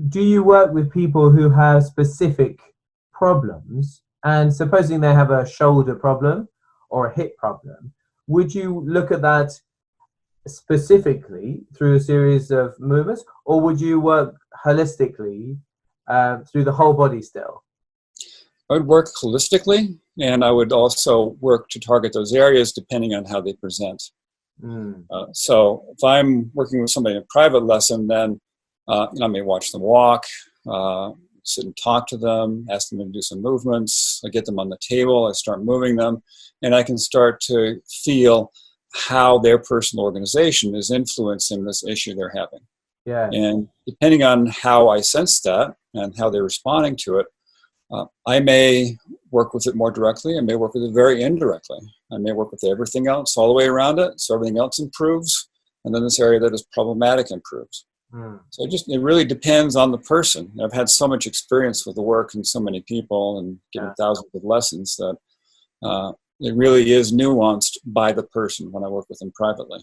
do you work with people who have specific problems? And supposing they have a shoulder problem or a hip problem, would you look at that specifically through a series of movements, or would you work holistically through the whole body still? I would work holistically, and I would also work to target those areas depending on how they present. So if I'm working with somebody in a private lesson, then I may watch them walk, sit and talk to them, ask them to do some movements. I get them on the table, I start moving them, and I can start to feel how their personal organization is influencing this issue they're having. Yeah. And depending on how I sense that and how they're responding to it, I may work with it more directly. I may work with it very indirectly. I may work with everything else all the way around it, so everything else improves, and then this area that is problematic improves. So it really depends on the person. I've had so much experience with the work and so many people and given thousands of lessons that it really is nuanced by the person when I work with them privately.